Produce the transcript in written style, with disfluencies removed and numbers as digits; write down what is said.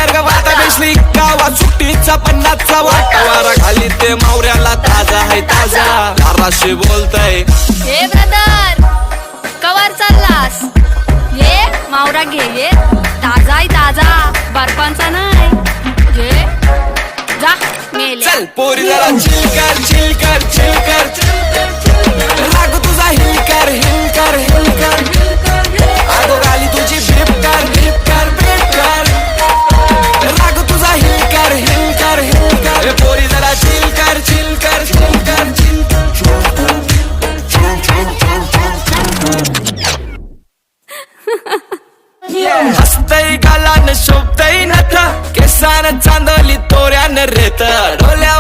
कर ग वाटा बेसली गावात सुट्टीचा 50चा वाटा वारा खाली ते मावऱ्याला ताजा आहे ताजा धाराशी बोलतय ए ब्रदर कवर चाललास ये मावरा घे ये ताजा आहे ताजा बर्फांचा नाही घे जा मेले चल पोरी जरा चिल कर चिल कर चिल कर राग तुझा हिल कर हिल कर हिल कर आगो गाली तुझी बीप कर बीप कर बीप कर राग तुझा हिल कर हिल कर हिल कर पोरी जरा चिल कर चिल कर चिल कर चिल हसतय गालान शोभतय नथ केसान चांदली तोऱ्यान रेत डोल्या